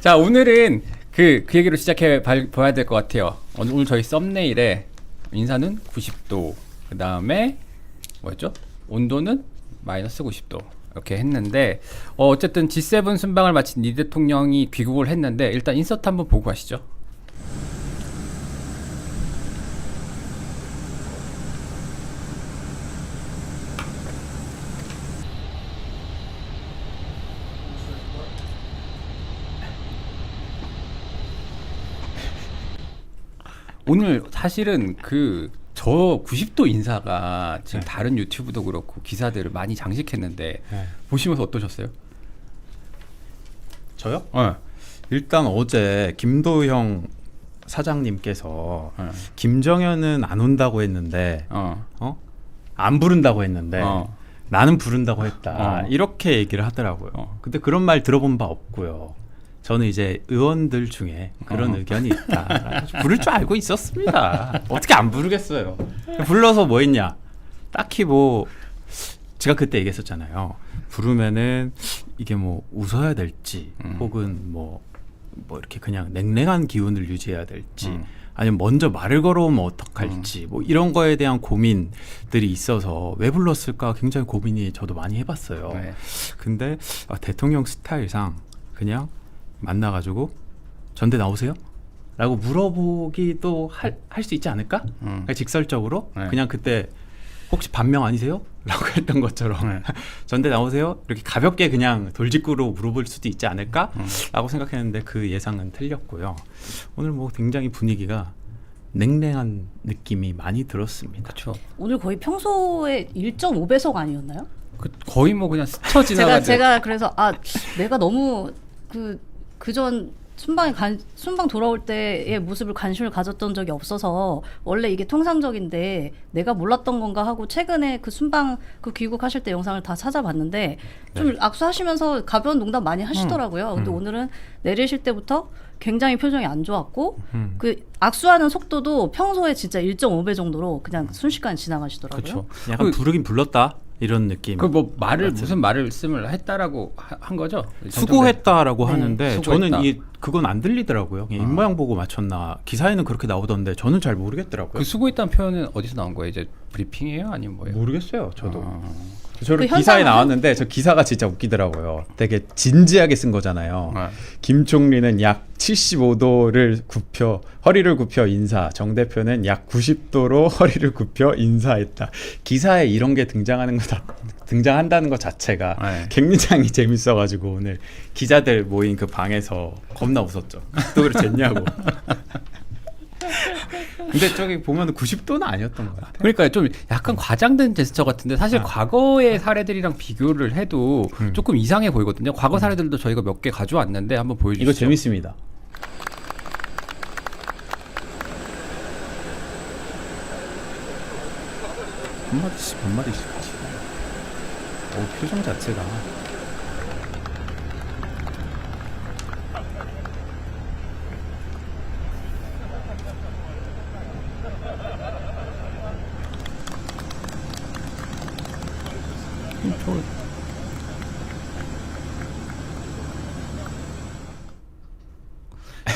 자, 오늘은 그 얘기로 시작해 봐야 될 것 같아요. 오늘 저희 썸네일에 인사는 90도, 그 다음에 뭐였죠? 온도는 마이너스 90도 이렇게 했는데 어쨌든 G7 순방을 마친 리 대통령이 귀국을 했는데 일단 인서트 한번 보고 가시죠. 오늘 사실은 저 90도 인사가 지금 다른 유튜브도 그렇고 기사들을 많이 장식했는데 보시면서 어떠셨어요? 저요? 일단 어제 김도형 사장님께서 김정현은 안 온다고 했는데 안 부른다고 했는데 나는 부른다고 했다 이렇게 얘기를 하더라고요. 근데 그런 말 들어본 바 없고요. 저는 이제 의원들 중에 그런 의견이 있다. 부를 줄 알고 있었습니다. 어떻게 안 부르겠어요. 불러서 뭐 했냐. 딱히 뭐 제가 그때 얘기했었잖아요. 부르면은 이게 뭐 웃어야 될지 혹은 뭐 이렇게 그냥 냉랭한 기운을 유지해야 될지 아니면 먼저 말을 걸어오면 어떡할지 뭐 이런 거에 대한 고민들이 있어서 왜 불렀을까 굉장히 고민이 저도 많이 해봤어요. 네. 근데 대통령 스타일상 그냥 만나가지고 전대 나오세요? 라고 물어보기도 할 수 있지 않을까? 그러니까 직설적으로 그냥 그때 혹시 반명 아니세요? 라고 했던 것처럼 전대 나오세요? 이렇게 가볍게 그냥 돌직구로 물어볼 수도 있지 않을까? 라고 생각했는데 그 예상은 틀렸고요. 오늘 뭐 굉장히 분위기가 냉랭한 느낌이 많이 들었습니다. 그렇죠. 오늘 거의 평소에 1.5배속 아니었나요? 거의 뭐 그냥 스쳐 지나가는. 제가 그래서 내가 너무 그전 순방 돌아올 때의 모습을 관심을 가졌던 적이 없어서 원래 이게 통상적인데 내가 몰랐던 건가 하고 최근에 그 순방 귀국하실 때 영상을 다 찾아봤는데 좀 악수하시면서 가벼운 농담 많이 하시더라고요. 근데 오늘은 내리실 때부터 굉장히 표정이 안 좋았고 그 악수하는 속도도 평소에 진짜 1.5배 정도로 그냥 순식간에 지나가시더라고요. 그렇죠. 약간 부르긴 불렀다 이런 느낌. 뭐 무슨 말씀을 했다라고 한 거죠? 수고했다라고 하는데 수고했다. 저는 그건 안 들리더라고요. 그냥 입모양 보고 맞췄나. 기사에는 그렇게 나오던데 저는 잘 모르겠더라고요. 그 수고했다는 표현은 어디서 나온 거예요? 이제 브리핑이에요? 아니면 뭐예요? 모르겠어요. 저도. 저를 그 기사에 나왔는데 저 기사가 진짜 웃기더라고요. 되게 진지하게 쓴 거잖아요. 김 총리는 약 75도를 허리를 굽혀 인사. 정 대표는 약 90도로 허리를 굽혀 인사했다. 기사에 이런 게 등장한다는 것 자체가 굉장히 재밌어가지고 오늘 기자들 모인 그 방에서 겁나 웃었죠. 또 그래 됐냐고. 근데 저기 보면 90도는 아니었던 것 같아요. 그러니까 좀 약간 과장된 제스처 같은데 사실 과거의 사례들이랑 비교를 해도 조금 이상해 보이거든요. 과거 사례들도 저희가 몇 개 가져왔는데 한번 보여주시죠. 이거 재밌습니다. 한마디씩 하시고 표정 자체가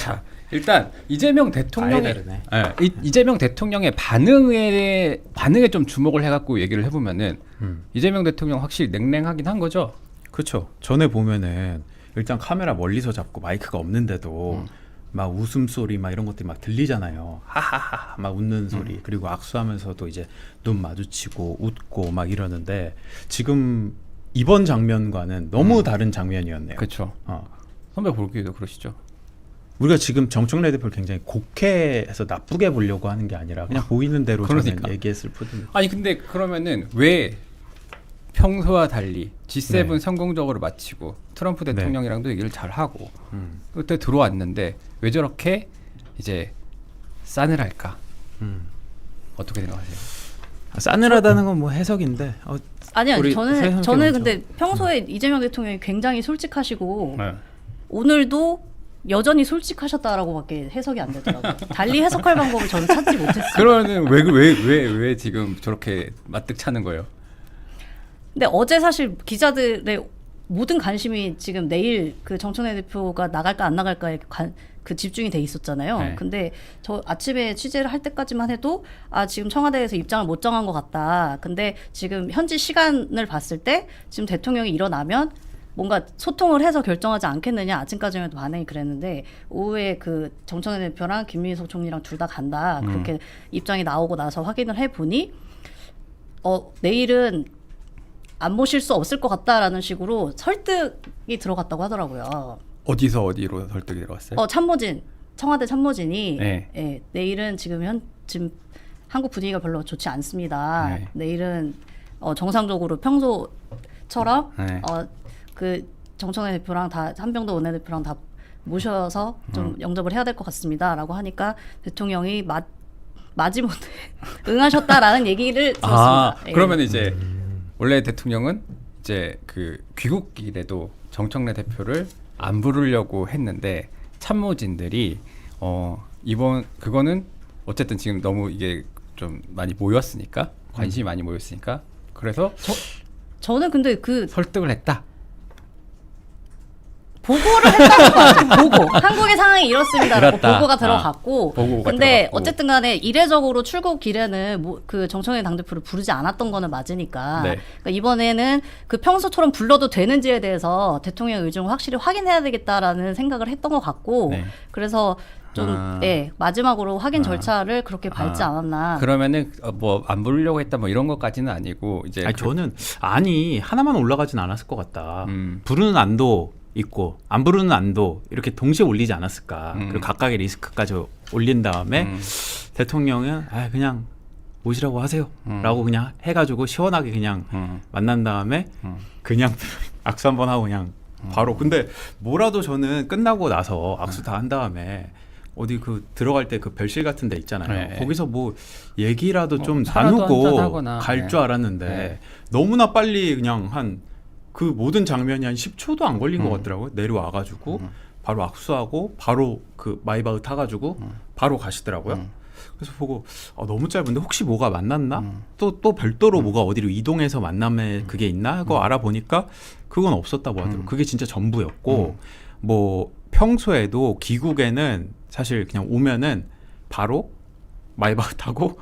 자, 일단 이재명 대통령의 반응에 좀 주목을 해갖고 얘기를 해보면은 이재명 대통령 확실히 냉랭하긴 한 거죠. 그렇죠. 전에 보면은 일단 카메라 멀리서 잡고 마이크가 없는데도 막 웃음소리 막 이런 것들이 막 들리잖아요. 하하하 막 웃는 소리. 그리고 악수하면서도 이제 눈 마주치고 웃고 막 이러는데 지금 이번 장면과는 너무 다른 장면이었네요. 그렇죠. 선배 보기에도 그러시죠. 우리가 지금 정청래 대표를 굉장히 곡해해서 나쁘게 보려고 하는 게 아니라 그냥 보이는 대로 그러니까. 저는 얘기했을 뿐입니다. 아니 근데 그러면은 왜 평소와 달리 G7 성공적으로 마치고 트럼프 대통령이랑도 얘기를 잘 하고 그때 들어왔는데 왜 저렇게 이제 싸늘할까? 어떻게 생각하세요? 싸늘하다는 건 뭐 해석인데. 아니요, 저는 근데 평소에 이재명 대통령이 굉장히 솔직하시고 오늘도 여전히 솔직하셨다라고밖에 해석이 안 되더라고요. 달리 해석할 방법을 저는 찾지 못했어요. 그러면 왜 지금 저렇게 맞득 차는 거예요? 근데 어제 사실 기자들의 모든 관심이 지금 내일 그 정청래 대표가 나갈까 안 나갈까에 그 집중이 돼 있었잖아요. 네. 근데 저 아침에 취재를 할 때까지만 해도 지금 청와대에서 입장을 못 정한 것 같다. 근데 지금 현지 시간을 봤을 때 지금 대통령이 일어나면 뭔가 소통을 해서 결정하지 않겠느냐. 아침까지만 해도 반응이 그랬는데 오후에 그 정청래 대표랑 김민석 총리랑 둘 다 간다. 그렇게 입장이 나오고 나서 확인을 해보니 내일은 안 모실 수 없을 것 같다라는 식으로 설득이 들어갔다고 하더라고요. 어디서 어디로 설득이 들어갔어요? 청와대 참모진이 네. 내일은 지금 한국 분위기가 별로 좋지 않습니다. 네. 내일은 정상적으로 평소처럼 네. 그 정청래 대표랑 한병도 원내대표랑 다 모셔서 좀 영접을 해야 될 것 같습니다라고 하니까 대통령이 마지못해 응하셨다라는 얘기를 들었습니다. 예. 그러면 이제 원래 대통령은 이제 그 귀국길에도 정청래 대표를 안 부르려고 했는데 참모진들이 그거는 어쨌든 지금 너무 이게 좀 많이 모였으니까 관심이 많이 모였으니까 그래서 저는 근데 설득을 했다. 보고를 했다는 거 같아요. 보고. 한국의 상황이 이렇습니다라고 그렇다. 보고가 들어갔고. 보고가 근데 들어갔고. 어쨌든 간에 이례적으로 출국길에는 그 정청래 당대표를 부르지 않았던 거는 맞으니까. 네. 그러니까 이번에는 그 평소처럼 불러도 되는지에 대해서 대통령의 의중을 확실히 확인해야 되겠다라는 생각을 했던 것 같고. 네. 그래서 좀 마지막으로 확인 절차를 그렇게 밟지 않았나. 그러면은 뭐 안 부르려고 했다 뭐 이런 것까지는 아니고 이제 저는 하나만 올라가진 않았을 것 같다. 음. 부르는 안도 있고 안 부르는 안도 이렇게 동시에 올리지 않았을까. 그리고 각각의 리스크까지 올린 다음에 대통령은 그냥 오시라고 하세요라고 그냥 해가지고 시원하게 그냥 만난 다음에 그냥 악수 한번 하고 그냥 바로. 근데 뭐라도 저는 끝나고 나서 악수 다 한 다음에 어디 들어갈 때 그 별실 같은 데 있잖아요. 네. 거기서 뭐 얘기라도 좀 차라도 나누고 한잔하거나. 갈 줄 알았는데 너무나 빨리 그냥 그 모든 장면이 한 10초도 안 걸린 것 같더라고요. 내려와가지고 바로 악수하고 바로 그 마이바흐 타가지고 바로 가시더라고요. 그래서 보고 너무 짧은데 혹시 뭐가 만났나? 또 별도로 뭐가 어디로 이동해서 만남에 그게 있나? 그거 알아보니까 그건 없었다고 하더라고요. 그게 진짜 전부였고 뭐 평소에도 귀국에는 사실 그냥 오면은 바로 마이바흐 타고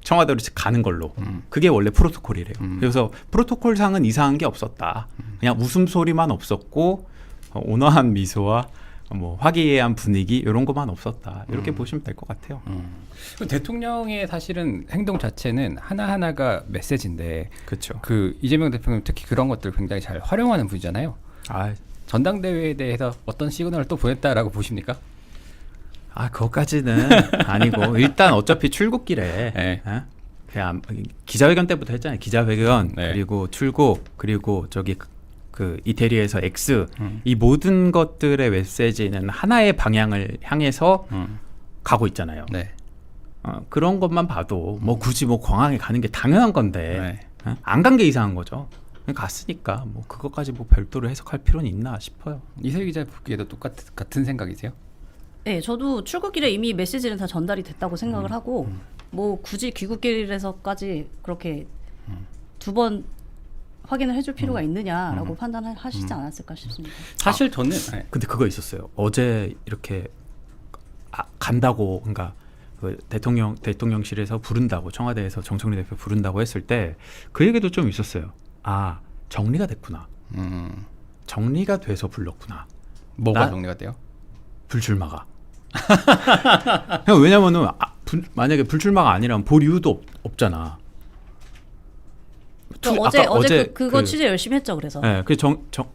청와대로 가는 걸로. 그게 원래 프로토콜이래요. 그래서 프로토콜상은 이상한 게 없었다. 그냥 웃음소리만 없었고 온화한 미소와 뭐 화기애애한 분위기 이런 것만 없었다. 이렇게 보시면 될 것 같아요. 대통령의 사실은 행동 자체는 하나하나가 메시지인데 그렇죠. 그 이재명 대표는 특히 그런 것들을 굉장히 잘 활용하는 분이잖아요. 전당대회에 대해서 어떤 시그널을 또 보냈다라고 보십니까? 그것까지는 아니고 일단 어차피 출국길에 네. 그냥 기자회견 때부터 했잖아요. 기자회견 네. 그리고 출국 그리고 저기 그 이태리에서 X 이 모든 것들의 메시지는 하나의 방향을 향해서 가고 있잖아요. 네. 그런 것만 봐도 뭐 굳이 뭐 공항에 가는 게 당연한 건데 안 간 게 이상한 거죠. 갔으니까 뭐 그것까지 뭐 별도로 해석할 필요는 있나 싶어요. 이세희 기자 보기에도 같은 생각이세요? 네, 저도 출국길에 이미 메시지는 다 전달이 됐다고 생각을 하고 뭐 굳이 귀국길에서까지 그렇게 두 번 확인을 해줄 필요가 있느냐라고 판단하시지 않았을까 싶습니다. 사실 저는 근데 그거 있었어요. 어제 이렇게 간다고 그러니까 그 대통령실에서 부른다고 청와대에서 정청래 대표 부른다고 했을 때 그 얘기도 좀 있었어요. 정리가 됐구나. 정리가 돼서 불렀구나. 뭐가 정리가 돼요? 불출마가. 왜냐면은 만약에 불출마가 아니라면 볼 이유도 없잖아. 어제 그거 취재 열심히 했죠. 그래서. 네,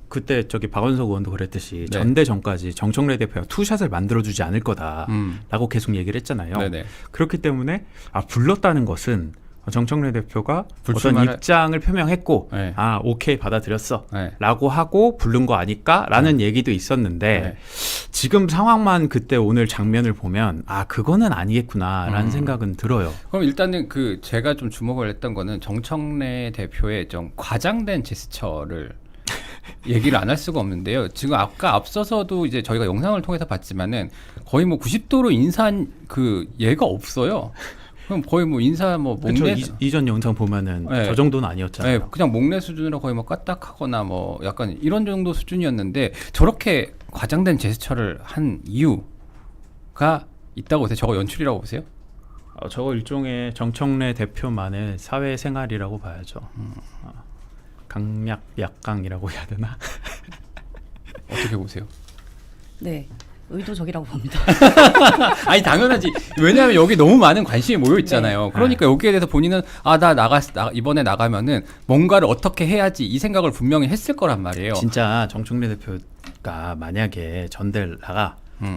그때 저기 박원석 의원도 그랬듯이 전대 전까지 정청래 대표가 투샷을 만들어주지 않을 거다라고 계속 얘기를 했잖아요. 네네. 그렇기 때문에 불렀다는 것은 정청래 대표가 어떤 입장을 표명했고 네. 오케이 받아들였어 네. 라고 하고 부른 거 아닐까라는 얘기도 있었는데 지금 상황만 그때 오늘 장면을 보면 그거는 아니겠구나라는 생각은 들어요. 그럼 일단은 제가 좀 주목을 했던 거는 정청래 대표의 좀 과장된 제스처를 얘기를 안 할 수가 없는데요. 지금 아까 앞서서도 이제 저희가 영상을 통해서 봤지만은 거의 뭐 90도로 인사한 예가 없어요. 그럼 거의 뭐 인사 뭐 그쵸, 목내 이전 영상 보면은 네. 저 정도는 아니었잖아요. 네, 그냥 목내 수준으로 거의 뭐 까딱하거나 뭐 약간 이런 정도 수준이었는데 저렇게 과장된 제스처를 한 이유가 있다고 보세요? 저거 연출이라고 보세요? 저거 일종의 정청래 대표만의 사회생활이라고 봐야죠. 강약 약강이라고 해야 되나? 어떻게 보세요? 네. 의도적이라고 봅니다. 아니 당연하지. 왜냐하면 여기 너무 많은 관심이 모여 있잖아요. 그러니까 여기에 대해서 본인은 이번에 나가면은 뭔가를 어떻게 해야지 이 생각을 분명히 했을 거란 말이에요. 진짜 정청래 대표가 만약에 전대를 나가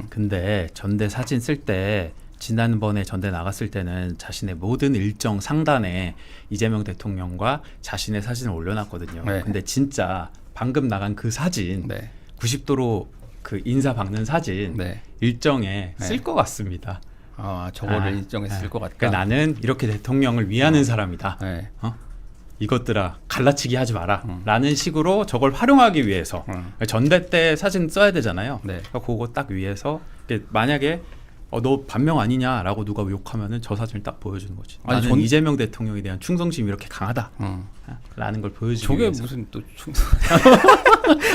근데 전대 사진 쓸 때 지난번에 전대 나갔을 때는 자신의 모든 일정 상단에 이재명 대통령과 자신의 사진을 올려놨거든요. 네. 근데 진짜 방금 나간 그 사진 네. 90도로 그 인사 박는 사진 네. 일정에 네. 쓸 것 같습니다. 저거를 일정했을 것 같다. 그러니까 나는 이렇게 대통령을 위하는 사람이다. 네. 이것들아 갈라치기 하지 마라 라는 식으로 저걸 활용하기 위해서 전대 때 사진 써야 되잖아요. 네. 그러니까 그거 딱 위해서 만약에 너 반명 아니냐라고 누가 욕하면은 저 사진을 딱 보여주는 거지. 아니, 나는 이재명 대통령에 대한 충성심이 이렇게 강하다 라는 걸 보여주기 저게 위해서. 무슨 또 충성?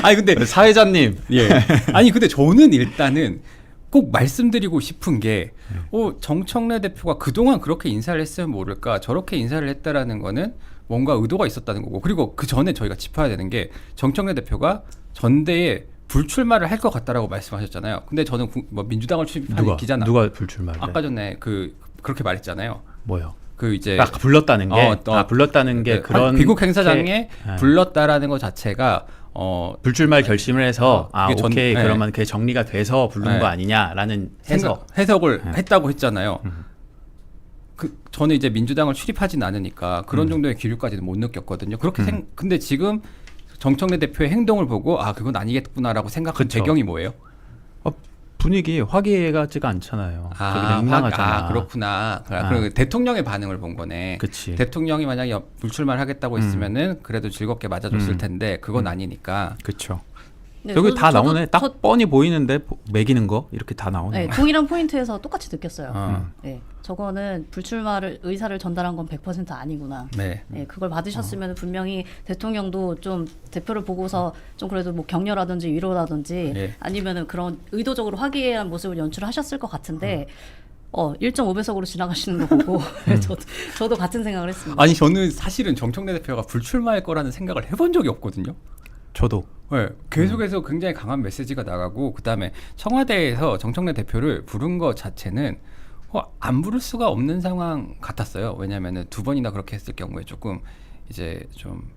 아니 근데 사회자님 예. 아니 근데 저는 일단은 꼭 말씀드리고 싶은 게 정청래 대표가 그동안 그렇게 인사를 했으면 모를까 저렇게 인사를 했다라는 거는 뭔가 의도가 있었다는 거고 그리고 그 전에 저희가 짚어야 되는 게 정청래 대표가 전대에 불출마를 할 것 같다라고 말씀하셨잖아요. 근데 저는 뭐 민주당을 출입한 기자나 누가 불출마를 아까 전에 그렇게 말했잖아요. 뭐요? 그 이제 불렀다는 게 불렀다는 게 그런 귀국 행사장에 불렀다라는 것 자체가 불출마 결심을 해서 오케이 네. 그러면 그게 정리가 돼서 부른 네. 거 아니냐라는 해석을 했다고 했잖아요. 저는 이제 민주당을 출입하진 않으니까 그런 정도의 기류까지는 못 느꼈거든요. 그렇게 근데 지금 정청래 대표의 행동을 보고 그건 아니겠구나라고 생각한 그쵸. 배경이 뭐예요? 분위기 화기애애하지가 않잖아요. 되게 냉랭하잖아. 그렇구나. 그리고 대통령의 반응을 본 거네. 그치. 대통령이 만약에 불출마를 하겠다고 했으면은 그래도 즐겁게 맞아줬을 텐데 그건 아니니까. 그렇죠. 네, 여기 다 나오네. 딱 뻔히 보이는데 매기는 거 이렇게 다 나오네. 네, 동일한 포인트에서 똑같이 느꼈어요. 네, 저거는 불출마를 의사를 전달한 건 100% 아니구나. 네. 네, 그걸 받으셨으면 분명히 대통령도 좀 대표를 보고서 좀 그래도 뭐 격려라든지 위로라든지 네. 아니면은 그런 의도적으로 화기애애한 모습을 연출하셨을 것 같은데 1.5배속으로 지나가시는 거 보고 저도 같은 생각을 했습니다. 아니 저는 사실은 정청래 대표가 불출마할 거라는 생각을 해본 적이 없거든요. 저도. 네, 계속해서 굉장히 강한 메시지가 나가고 그다음에 청와대에서 정청래 대표를 부른 것 자체는 안 부를 수가 없는 상황 같았어요. 왜냐하면 두 번이나 그렇게 했을 경우에 조금 이제 좀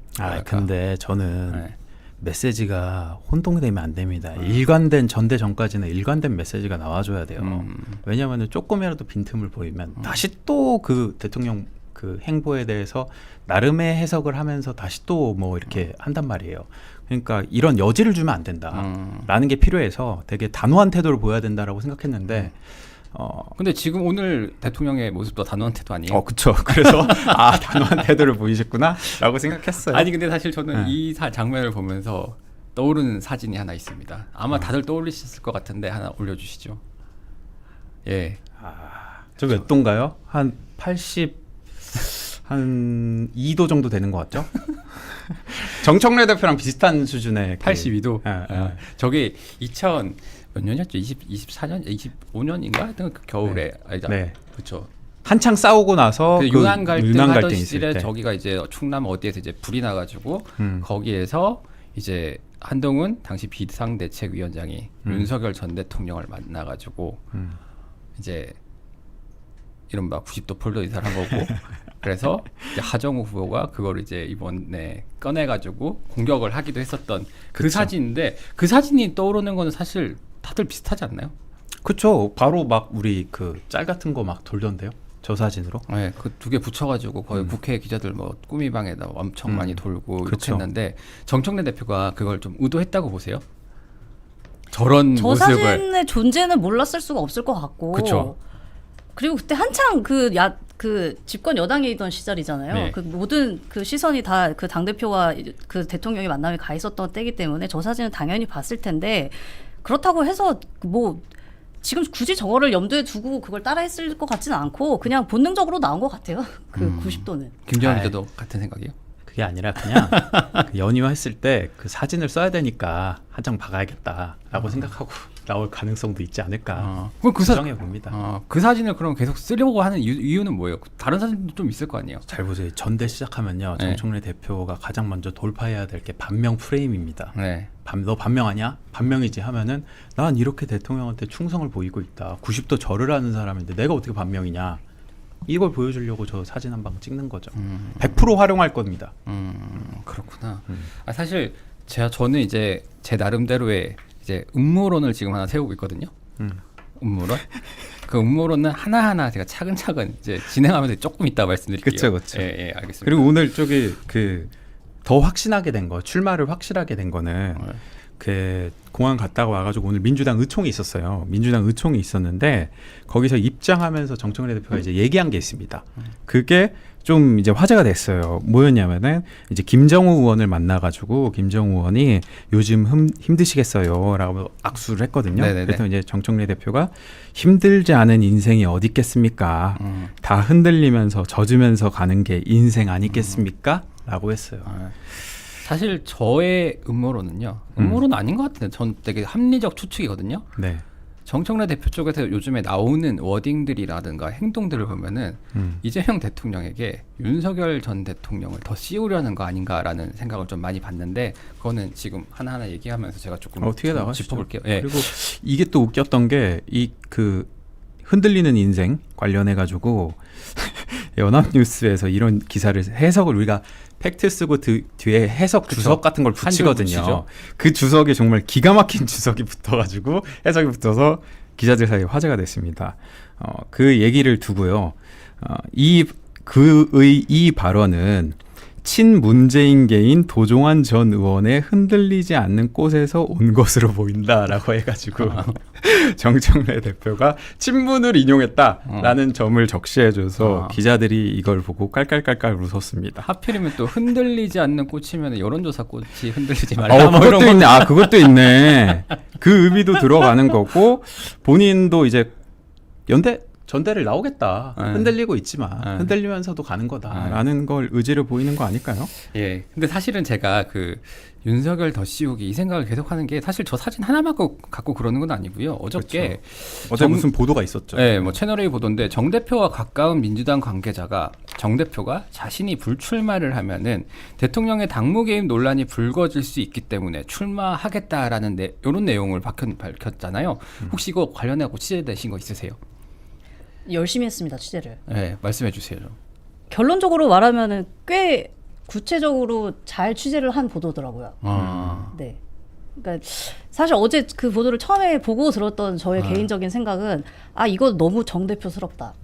근데 저는 네. 메시지가 혼동되면 안 됩니다. 일관된 전대 전까지는 일관된 메시지가 나와줘야 돼요. 왜냐하면 조금이라도 빈틈을 보이면 다시 또 그 대통령 그 행보에 대해서 나름의 해석을 하면서 다시 또 뭐 이렇게 한단 말이에요. 그러니까 이런 여지를 주면 안 된다라는 게 필요해서 되게 단호한 태도를 보여야 된다라고 생각했는데 근데 지금 오늘 대통령의 모습도 단호한 태도 아니에요? 그렇죠. 그래서 단호한 태도를 보이셨구나라고 생각했어요. 아니 근데 사실 저는 이 장면을 보면서 떠오르는 사진이 하나 있습니다. 아마 다들 떠올리셨을 것 같은데 하나 올려주시죠. 예. 저 몇 도인가요? 한 2도 정도 되는 것 같죠? 정청래 대표랑 비슷한 수준의 82도. 저게 2000 몇 년이었죠? 24년, 25년인가? 하여튼 그 겨울에. 네. 그렇죠. 한창 싸우고 나서 유난 갈등 하던 시절에 때. 저기가 이제 충남 어디에서 이제 불이 나가지고 거기에서 이제 한동훈 당시 비상대책위원장이 윤석열 전 대통령을 만나가지고 이제 이른바 90도 폴더 인사를 한 거고 그래서 이제 하정우 후보가 그걸 이제 이번에 꺼내가지고 공격을 하기도 했었던 그 사진인데 그 사진이 떠오르는 거는 사실 다들 비슷하지 않나요? 그렇죠. 바로 막 우리 그 짤 같은 거 막 돌던데요. 저 사진으로. 네, 그 두 개 붙여가지고 거의 국회 기자들 뭐 꾸미방에다 엄청 많이 돌고 이렇게 했는데 정청래 대표가 그걸 좀 의도했다고 보세요? 저런 저 모습을. 사진의 존재는 몰랐을 수가 없을 것 같고. 그쵸. 그리고 그때 한창 그 집권 여당에 있던 시절이잖아요. 네. 그 모든 그 시선이 다 그 당대표와 그 대통령의 만남에 가 있었던 때이기 때문에 저 사진은 당연히 봤을 텐데 그렇다고 해서 뭐 지금 굳이 저거를 염두에 두고 그걸 따라했을 것 같지는 않고 그냥 본능적으로 나온 것 같아요. 그 90도는. 김정은 기자도 같은 생각이에요? 그게 아니라 그냥 그 연이화했을 때 그 사진을 써야 되니까 한 장 박아야겠다라고 생각하고 나올 가능성도 있지 않을까 추정해 봅니다. 그 사진을 그럼 계속 쓰려고 하는 이유는 뭐예요? 다른 사진도 좀 있을 거 아니에요? 잘 보세요. 전대 시작하면요. 네. 정청래 대표가 가장 먼저 돌파해야 될 게 반명 프레임입니다. 네. 너 반명하냐? 반명이지 하면은 난 이렇게 대통령한테 충성을 보이고 있다. 90도 절을 하는 사람인데 내가 어떻게 반명이냐? 이걸 보여주려고 저 사진 한 방 찍는 거죠. 100% 활용할 겁니다. 그렇구나. 사실 저는 이제 제 나름대로의 이제 음모론을 지금 하나 세우고 있거든요. 음모론. 그 음모론은 하나하나 제가 차근차근 이제 진행하면서 조금 이따 말씀드릴게요. 그렇죠. 예, 알겠습니다. 그리고 오늘 저기 더 확신하게 된 거, 출마를 확실하게 된 거는 그 공항 갔다가 와가지고 오늘 민주당 의총이 있었어요. 민주당 의총이 있었는데 거기서 입장하면서 정청래 대표가 이제 얘기한 게 있습니다. 그게 좀 이제 화제가 됐어요. 뭐였냐면은 이제 김정우 의원을 만나가지고 김정우 의원이 요즘 힘드시겠어요라고 악수를 했거든요. 네네네. 그래서 이제 정청래 대표가 힘들지 않은 인생이 어디 있겠습니까? 다 흔들리면서 젖으면서 가는 게 인생 아니겠습니까? 라고 했어요. 사실 저의 음모론은요. 음모론은 아닌 것 같은데 전 되게 합리적 추측이거든요. 네. 정청래 대표 쪽에서 요즘에 나오는 워딩들이라든가 행동들을 보면은 이재명 대통령에게 윤석열 전 대통령을 더 씌우려는 거 아닌가라는 생각을 좀 많이 봤는데 그거는 지금 하나하나 얘기하면서 제가 조금 어떻게 나가시죠? 짚어볼게요. 예. 그리고 이게 또 웃겼던 게 이 흔들리는 인생 관련해 가지고 연합뉴스에서 이런 기사를 해석을 우리가 팩트 쓰고 뒤에 해석 그쵸. 주석 같은 걸 붙이거든요. 그 주석이 정말 기가 막힌 주석이 붙어가지고 해석이 붙어서 기자들 사이에 화제가 됐습니다. 그 얘기를 두고요. 이 발언은 친문재인계인 도종환 전 의원의 흔들리지 않는 꽃에서 온 것으로 보인다라고 해가지고 정청래 대표가 친문을 인용했다라는 점을 적시해줘서 기자들이 이걸 보고 깔깔깔깔 웃었습니다. 하필이면 또 흔들리지 않는 꽃이면 여론조사 꽃이 흔들리지 말라. 뭐 그것도 있네. 그것도 있네. 그 의미도 들어가는 거고 본인도 이제 전대를 나오겠다. 흔들리고 있지만 흔들리면서도 가는 거다라는 걸 의지를 보이는 거 아닐까요? 예. 근데 사실은 제가 윤석열 더 씌우기 이 생각을 계속하는 게 사실 저 사진 하나만 갖고 그러는 건 아니고요. 어저께 그렇죠. 어제 무슨 보도가 있었죠. 네, 뭐 채널A 보도인데 정 대표와 가까운 민주당 관계자가 정 대표가 자신이 불출마를 하면은 대통령의 당무 개입 논란이 불거질 수 있기 때문에 출마하겠다라는 이런 내용을 밝혔잖아요. 혹시 이거 관련해서 취재되신 거 있으세요? 열심히 했습니다, 취재를. 네, 말씀해 주세요. 좀. 결론적으로 말하면은 꽤 구체적으로 잘 취재를 한 보도더라고요. 네. 그러니까 사실 어제 그 보도를 처음에 보고 들었던 저의 개인적인 생각은 이거 너무 정 대표스럽다.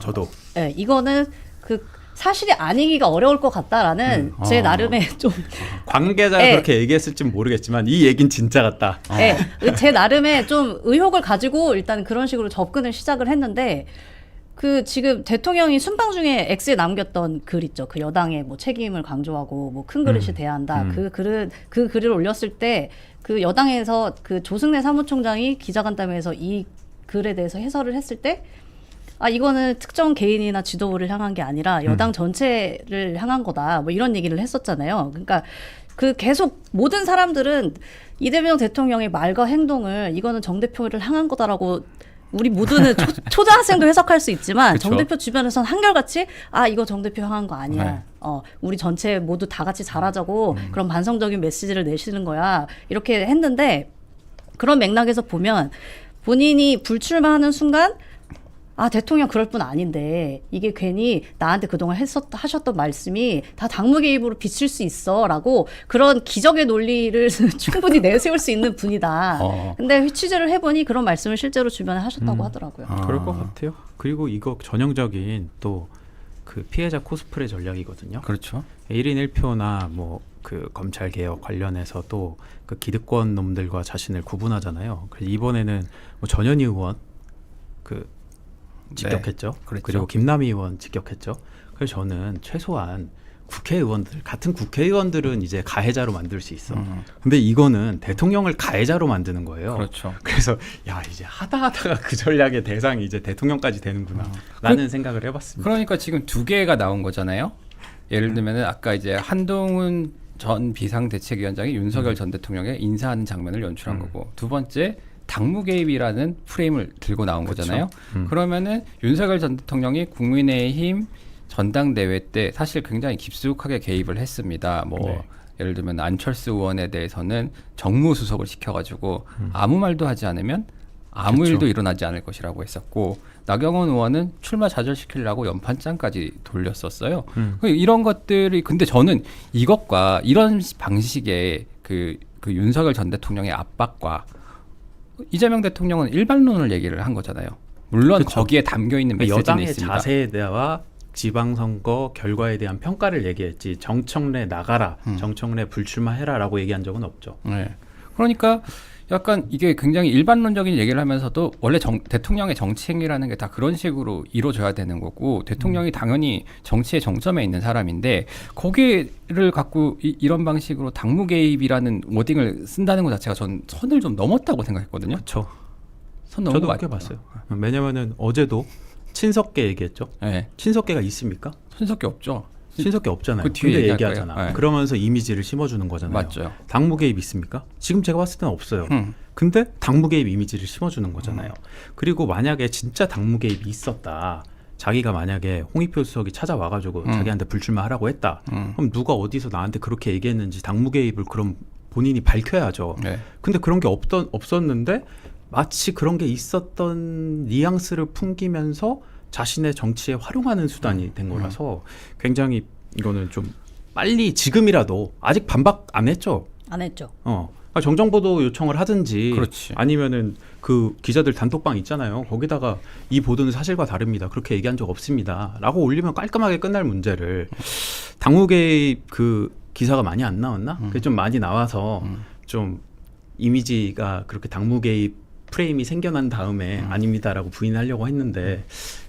저도. 네, 이거는 사실이 아니기가 어려울 것 같다라는 제 나름의 좀 관계자가 그렇게 얘기했을지는 모르겠지만 이 얘긴 진짜 같다. 네, 제 나름의 좀 의혹을 가지고 일단 그런 식으로 접근을 시작을 했는데 지금 대통령이 순방 중에 X에 남겼던 글 있죠. 그 여당의 뭐 책임을 강조하고 뭐 큰 그릇이 돼야 한다. 그 글을 올렸을 때 그 여당에서 그 조승래 사무총장이 기자간담회에서 이 글에 대해서 해설을 했을 때 이거는 특정 개인이나 지도부를 향한 게 아니라 여당 전체를 향한 거다. 뭐 이런 얘기를 했었잖아요. 그러니까 계속 모든 사람들은 이재명 대통령의 말과 행동을 이거는 정 대표를 향한 거다라고 우리 모두는 초등학생도 해석할 수 있지만 그쵸. 정 대표 주변에서는 한결같이 이거 정 대표 향한 거 아니야. 네. 우리 전체 모두 다 같이 잘하자고 그런 반성적인 메시지를 내시는 거야. 이렇게 했는데 그런 맥락에서 보면 본인이 불출마하는 순간 대통령 그럴 뿐 아닌데 이게 괜히 나한테 그동안 하셨던 말씀이 다 당무 개입으로 비칠 수 있어라고 그런 기적의 논리를 충분히 내세울 수 있는 분이다. 근데 취재를 해보니 그런 말씀을 실제로 주변에 하셨다고 하더라고요. 그럴 것 같아요. 그리고 이거 전형적인 또 그 피해자 코스프레 전략이거든요. 그렇죠. 1인 1표나 뭐 검찰 개혁 관련해서 또 그 기득권 놈들과 자신을 구분하잖아요. 그래서 이번에는 뭐 전현희 의원 직격했죠. 네, 그랬죠. 그리고 김남희 의원 직격했죠. 그래서 저는 최소한 국회의원들 같은 국회의원들은 이제 가해자로 만들 수 있어. 근데 이거는 대통령을 가해자로 만드는 거예요. 그렇죠. 그래서 야 이제 하다가 그 전략의 대상이 이제 대통령까지 되는구나 라는 생각을 해봤습니다. 그러니까 지금 두 개가 나온 거잖아요. 예를 들면은 아까 이제 한동훈 전 비상대책위원장이 윤석열 전 대통령에 인사하는 장면을 연출한 거고, 두 번째 당무 개입이라는 프레임을 들고 나온 거잖아요. 그러면은 윤석열 전 대통령이 국민의힘 전당대회 때 사실 굉장히 깊숙하게 개입을 했습니다. 뭐 네. 예를 들면 안철수 의원에 대해서는 정무수석을 시켜가지고 아무 말도 하지 않으면 아무 그쵸. 일도 일어나지 않을 것이라고 했었고, 나경원 의원은 출마 좌절시키려고 연판장까지 돌렸었어요. 이런 것들이, 근데 저는 이것과 이런 방식의 그 윤석열 전 대통령의 압박과 이재명 대통령은 일반론을 얘기를 한 거잖아요. 물론 그쵸. 거기에 담겨 있는 메시지는 여당의 있습니다. 자세에 대한 지방선거 결과에 대한 평가를 얘기했지 정청래 나가라, 정청래 불출마해라라고 얘기한 적은 없죠. 네. 그러니까 약간 이게 굉장히 일반론적인 얘기를 하면서도 원래 대통령의 정치 행위라는 게 다 그런 식으로 이루어져야 되는 거고, 대통령이 당연히 정치의 정점에 있는 사람인데 거기를 갖고 이런 방식으로 당무 개입이라는 워딩을 쓴다는 것 자체가 전 선을 좀 넘었다고 생각했거든요. 그렇죠. 선 넘은 저도 거 그렇게 맞죠? 봤어요. 왜냐면은 어제도 친석계 얘기했죠. 네. 친석계가 있습니까? 손석기 없죠. 친석계 없잖아요. 그 뒤에 근데 얘기할 얘기하잖아. 거예요. 네. 그러면서 이미지를 심어주는 거잖아요. 맞죠. 당무 개입 있습니까? 지금 제가 봤을 때는 없어요. 근데 당무 개입 이미지를 심어주는 거잖아요. 그리고 만약에 진짜 당무 개입이 있었다. 자기가 만약에 홍익표 수석이 찾아와가지고 자기한테 불출마하라고 했다. 그럼 누가 어디서 나한테 그렇게 얘기했는지 당무 개입을 그럼 본인이 밝혀야죠. 네. 근데 그런 게 없었는데 마치 그런 게 있었던 뉘앙스를 풍기면서 자신의 정치에 활용하는 수단이 된 거라서 굉장히 이거는 좀 빨리 지금이라도, 아직 반박 안 했죠. 안 했죠. 정정보도 요청을 하든지, 그렇지. 아니면은 그 기자들 단톡방 있잖아요. 거기다가 이 보도는 사실과 다릅니다. 그렇게 얘기한 적 없습니다.라고 올리면 깔끔하게 끝날 문제를, 당무개입 그 기사가 많이 안 나왔나? 그게 좀 많이 나와서 좀 이미지가 그렇게 당무개입 프레임이 생겨난 다음에 아닙니다라고 부인하려고 했는데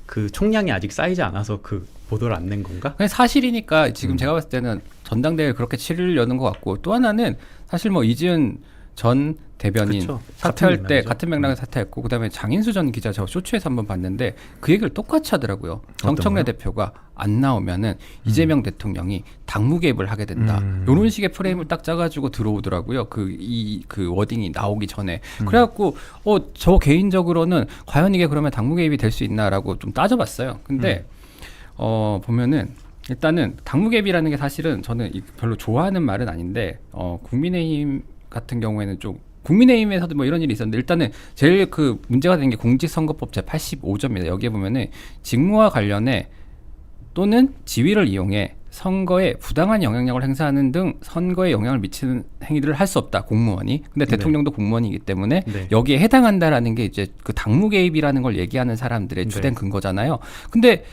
그 총량이 아직 쌓이지 않아서 그 보도를 안 낸 건가? 그냥 사실이니까 지금 제가 봤을 때는 전당대회를 그렇게 치르려는 것 같고, 또 하나는 사실 뭐 이지은 전 대변인 그쵸. 사퇴할 같은 때 맥락이죠. 같은 맥락에 사퇴했고, 그다음에 장인수 전 기자 저 쇼츠에서 한번 봤는데 그 얘기를 똑같이 하더라고요. 정청래 대표가 안 나오면은 이재명 대통령이 당무 개입을 하게 된다. 이런 식의 프레임을 딱 짜가지고 들어오더라고요. 그 워딩이 나오기 전에. 그래갖고 저 개인적으로는 과연 이게 그러면 당무 개입이 될 수 있나라고 좀 따져봤어요. 근데 보면은 일단은 당무 개입이라는 게 사실은 저는 별로 좋아하는 말은 아닌데, 국민의힘 같은 경우에는 좀, 국민의힘에서도 뭐 이런 일이 있었는데, 일단은 제일 그 문제가 된 게 공직선거법 제85조입니다. 여기에 보면은 직무와 관련해 또는 지위를 이용해 선거에 부당한 영향력을 행사하는 등 선거에 영향을 미치는 행위들을 할 수 없다, 공무원이. 근데 대통령도 공무원이기 때문에 네. 여기에 해당한다라는 게 이제 그 당무 개입이라는 걸 얘기하는 사람들의 주된 근거잖아요. 근데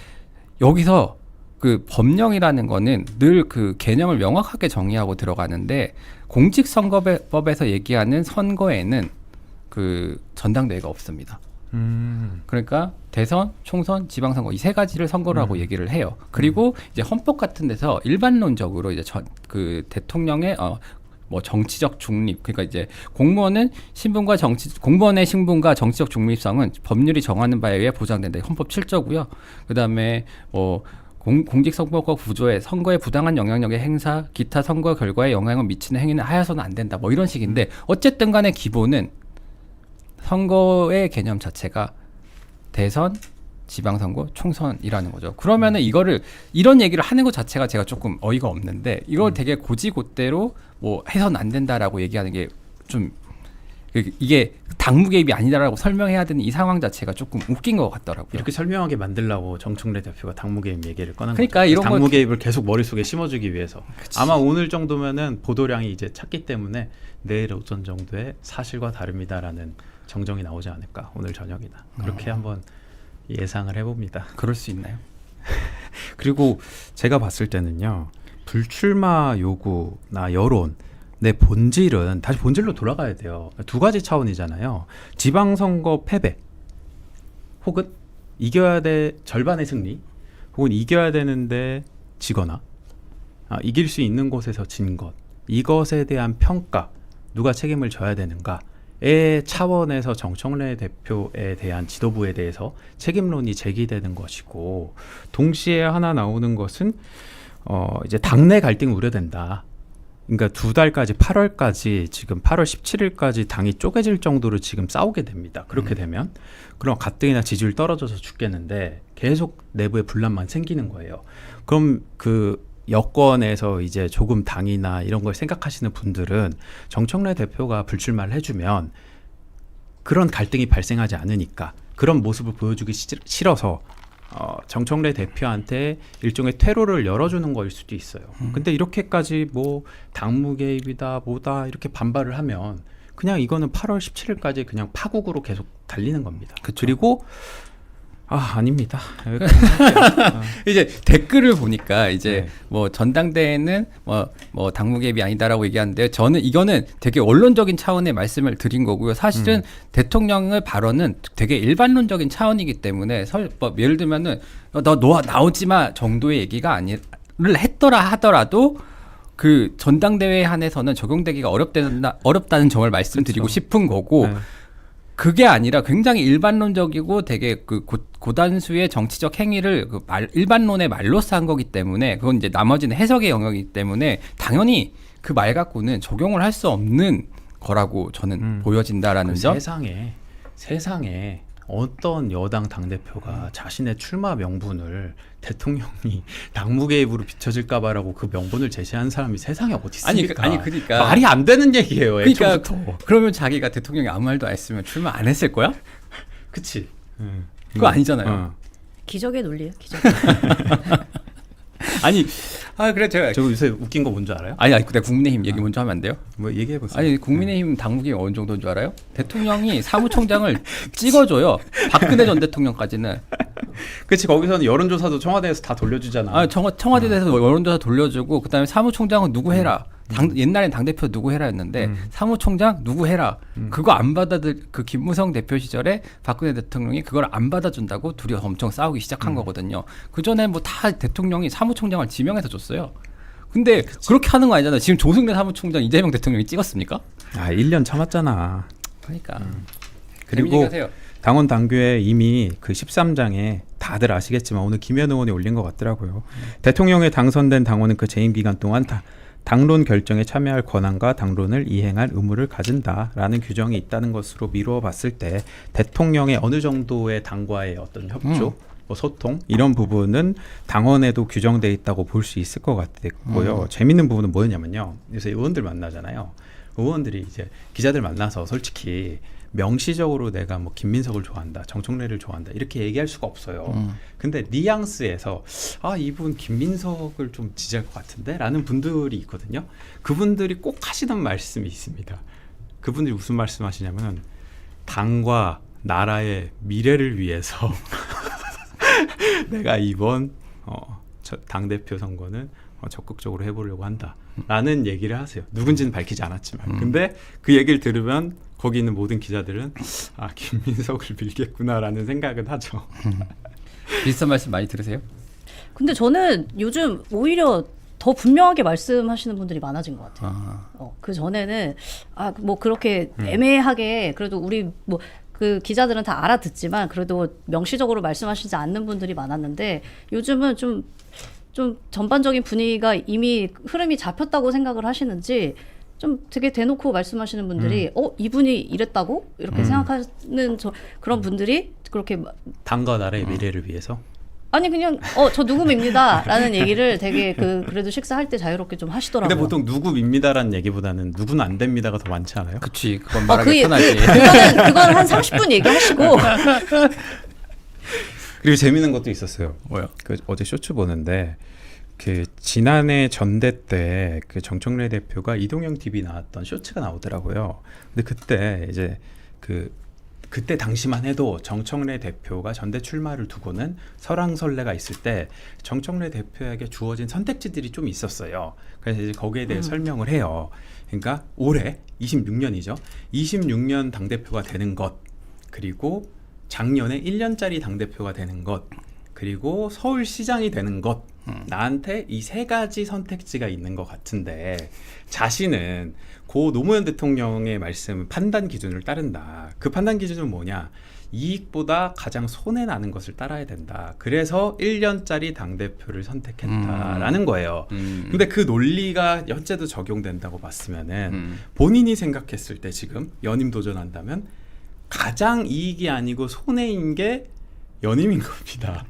여기서 그 법령이라는 거는 늘 그 개념을 명확하게 정의하고 들어가는데, 공직선거법에서 얘기하는 선거에는 그 전당대회가 없습니다. 그러니까 대선, 총선, 지방선거 이 세 가지를 선거로 하고 얘기를 해요. 그리고 이제 헌법 같은 데서 일반론적으로 이제 그 대통령의 뭐 정치적 중립, 그러니까 이제 공무원의 신분과 정치적 중립성은 법률이 정하는 바에 의해 보장된다. 헌법 7조고요. 그다음에 뭐 공직선거법 구조에 선거에 부당한 영향력의 행사, 기타 선거 결과에 영향을 미치는 행위는 하여서는 안 된다. 뭐 이런 식인데, 어쨌든 간에 기본은 선거의 개념 자체가 대선, 지방선거, 총선이라는 거죠. 그러면은 이런 얘기를 하는 것 자체가 제가 조금 어이가 없는데, 이걸 되게 고지고대로 뭐 해서는 안 된다라고 얘기하는 게 좀, 이게 당무 개입이 아니다라고 설명해야 되는 이 상황 자체가 조금 웃긴 것 같더라고요. 이렇게 설명하게 만들려고 정청래 대표가 당무 개입 얘기를 꺼낸 그러니까 거죠. 이런 당무 개입을 계속 머릿속에 심어주기 위해서. 그치. 아마 오늘 정도면은 보도량이 이제 찼기 때문에 내일 오전 정도에 사실과 다릅니다라는 정정이 나오지 않을까, 오늘 저녁이나. 그렇게 한번 예상을 해봅니다. 그럴 수 있나요? 그리고 제가 봤을 때는요, 불출마 요구나 여론, 내 본질은 다시 본질로 돌아가야 돼요. 두 가지 차원이잖아요. 지방선거 패배, 혹은 이겨야 돼 절반의 승리, 혹은 이겨야 되는데 지거나, 이길 수 있는 곳에서 진 것, 이것에 대한 평가, 누가 책임을 져야 되는가의 차원에서 정청래 대표에 대한 지도부에 대해서 책임론이 제기되는 것이고, 동시에 하나 나오는 것은 이제 당내 갈등이 우려된다. 그러니까 2달까지 8월까지 지금 8월 17일까지 당이 쪼개질 정도로 지금 싸우게 됩니다. 그렇게 되면 그럼 가뜩이나 지지율 떨어져서 죽겠는데 계속 내부에 분란만 생기는 거예요. 그럼 그 여권에서 이제 조금 당이나 이런 걸 생각하시는 분들은 정청래 대표가 불출마를 해주면 그런 갈등이 발생하지 않으니까 그런 모습을 보여주기 싫어서 정청래 대표한테 일종의 퇴로를 열어주는 거일 수도 있어요. 근데 이렇게까지 뭐 당무 개입이다 뭐다 이렇게 반발을 하면 그냥 이거는 8월 17일까지 그냥 파국으로 계속 달리는 겁니다. 그쵸. 그리고 아닙니다. 이제 댓글을 보니까 이제 네. 뭐 전당대회는 뭐 당무 개입이 아니다라고 얘기하는데, 저는 이거는 되게 원론적인 차원의 말씀을 드린 거고요. 사실은 대통령의 발언은 되게 일반론적인 차원이기 때문에 예를 들면은 너 나오지 마 정도의 얘기가 아니를 하더라도 그 전당대회에 한해서는 적용되기가 어렵다는 점을 말씀드리고 그렇죠. 싶은 거고. 네. 그게 아니라 굉장히 일반론적이고 되게 그 고단수의 정치적 행위를 일반론의 말로써 한 거기 때문에, 그건 이제 나머지는 해석의 영역이기 때문에 당연히 그 말 갖고는 적용을 할 수 없는 거라고 저는 보여진다라는 점. 세상에 어떤 여당 당대표가 자신의 출마 명분을 대통령이 당무 개입으로 비춰질까봐라고 그 명분을 제시한 사람이 세상에 어디 있습니까? 그러니까 말이 안 되는 얘기예요. 그러니까 애초부터. 그러면 자기가 대통령이 아무 말도 안 했으면 출마 안 했을 거야? 그치. 그거 아니잖아요. 기적의 논리예요. 기적. 아니, 그래 제가 저 요새 웃긴 거 뭔지 알아요? 아니 내가 국민의힘 얘기 먼저 하면 안 돼요? 뭐 얘기해 보세요. 아니 국민의힘 당무기 어느 정도인 줄 알아요? 대통령이 사무총장을 찍어줘요. 박근혜 전 대통령까지는. 그치, 거기서는 여론조사도 청와대에서 다 돌려주잖아. 청와대에서 여론조사 돌려주고, 그다음에 사무총장은 누구 해라. 옛날엔 당대표 누구 해라 했는데 사무총장 누구 해라. 그거 안 그 김무성 대표 시절에 박근혜 대통령이 그걸 안 받아준다고 둘이 엄청 싸우기 시작한 거거든요. 그 전에 뭐 다 대통령이 사무총장을 지명해서 줬어요. 근데 그렇게 하는 거 아니잖아요. 지금 조승래 사무총장 이재명 대통령이 찍었습니까? 1년 참았잖아. 그러니까. 그리고 당원 당규에 이미 그 13장에 다들 아시겠지만 오늘 김현 의원이 올린 것 같더라고요. 대통령에 당선된 당원은 그 재임 기간 동안 당론 결정에 참여할 권한과 당론을 이행할 의무를 가진다라는 규정이 있다는 것으로 미루어 봤을 때 대통령의 어느 정도의 당과의 어떤 협조, 뭐 소통 이런 부분은 당원에도 규정돼 있다고 볼 수 있을 것 같고요. 재밌는 부분은 뭐였냐면요. 요새 의원들 만나잖아요. 의원들이 이제 기자들 만나서 솔직히 명시적으로 내가 뭐 김민석을 좋아한다, 정청래를 좋아한다 이렇게 얘기할 수가 없어요. 근데 뉘앙스에서 이분 김민석을 좀 지지할 것 같은데 라는 분들이 있거든요. 그분들이 꼭 하시는 말씀이 있습니다. 그분들이 무슨 말씀 하시냐면 당과 나라의 미래를 위해서 내가 이번 당대표 선거는 적극적으로 해보려고 한다 라는 얘기를 하세요. 누군지는 밝히지 않았지만. 근데 그 얘기를 들으면 거기 있는 모든 기자들은 김민석을 밀겠구나 라는 생각은 하죠. 비슷한 말씀 많이 들으세요? 근데 저는 요즘 오히려 더 분명하게 말씀하시는 분들이 많아진 것 같아요. 그 전에는 뭐 그렇게 애매하게 그래도 우리 뭐 그 기자들은 다 알아듣지만 그래도 명시적으로 말씀하시지 않는 분들이 많았는데 요즘은 좀 전반적인 분위기가 이미 흐름이 잡혔다고 생각을 하시는지 좀 되게 대놓고 말씀하시는 분들이 이분이 이랬다고 이렇게 생각하는 그런 분들이 그렇게 당과 나라의 미래를 위해서 아니 그냥 저 누구입니다 라는 얘기를 되게 그래도 식사할 때 자유롭게 좀 하시더라고요. 근데 보통 누구입니다라는 얘기보다는 누구는 안 됩니다가 더 많지 않아요? 그치, 그건 말하기 편하지. 그건 한 30분 얘기하시고. 그리고 재밌는 것도 있었어요. 뭐요? 어제 쇼츠 보는데 그 지난해 전대 때 그 정청래 대표가 이동형 TV 나왔던 쇼츠가 나오더라고요. 근데 그때 이제 그때 당시만 해도 정청래 대표가 전대 출마를 두고는 설왕설래가 있을 때 정청래 대표에게 주어진 선택지들이 좀 있었어요. 그래서 이제 거기에 대해 설명을 해요. 그러니까 올해 26년이죠. 26년 당대표가 되는 것, 그리고 작년에 1년짜리 당대표가 되는 것, 그리고 서울시장이 되는 것. 나한테 이 세 가지 선택지가 있는 것 같은데 자신은 고 노무현 대통령의 말씀 판단 기준을 따른다. 그 판단 기준은 뭐냐? 이익보다 가장 손해나는 것을 따라야 된다. 그래서 1년짜리 당대표를 선택했다라는 거예요. 근데 그 논리가 현재도 적용된다고 봤으면은 본인이 생각했을 때 지금 연임 도전한다면 가장 이익이 아니고 손해인 게 연임인 겁니다.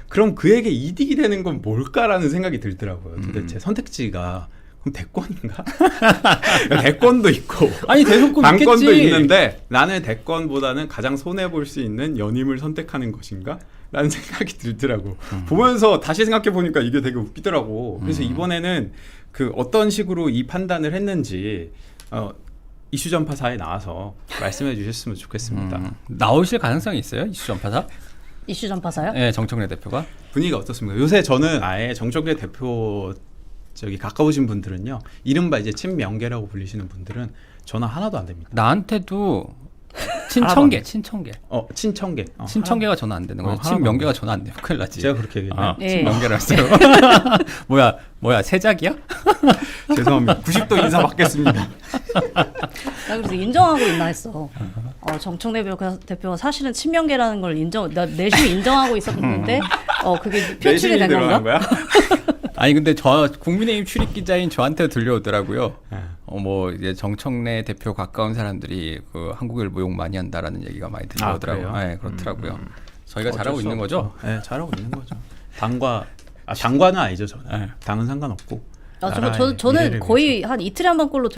그럼 그에게 이득이 되는 건 뭘까라는 생각이 들더라고요. 도대체 선택지가 그럼 대권인가? 대권도 있고 아니 대선권 당권도 있겠지. 있는데 나는 대권보다는 가장 손해 볼 수 있는 연임을 선택하는 것인가? 라는 생각이 들더라고. 보면서 다시 생각해 보니까 이게 되게 웃기더라고. 그래서 이번에는 그 어떤 식으로 이 판단을 했는지 이슈 전파사에 나와서 말씀해 주셨으면 좋겠습니다. 나오실 가능성이 있어요? 이슈 전파사? 이슈 전파사요? 네, 정청래 대표가. 분위기가 어떻습니까? 요새 저는 아예 정청래 대표 저기 가까우신 분들은요, 이른바 이제 친명계라고 불리시는 분들은 전화 하나도 안 됩니다. 나한테도 친청계. 친청계가 전화 안 되는 거예요. 친명계가 전화 안 되면 큰일 나지. 제가 그렇게 얘기했나요? 네. 친명계라 했어요. 뭐야 세작이야? 죄송합니다. 90도 인사 받겠습니다. 나 그래서 인정하고 있나 했어. 정청래 대표가 사실은 친명계라는 걸 나 내심 인정하고 있었는데 그게 표출이 된 건가? 거야? 아니 근데 저 국민의힘 출입 기자인 저한테 들려오더라고요. 뭐 이제 정청래 대표 가까운 사람들이 그 한국일보 욕 많이 한다라는 얘기가 많이 들려오더라고요. 네, 그렇더라고요. 저희가 잘하고 있는 거죠? 네, 잘하고 있는 거죠. 당과는 아니죠, 저는. 당은 상관없고. 저는 거의 한 이틀에 한 번 꼴로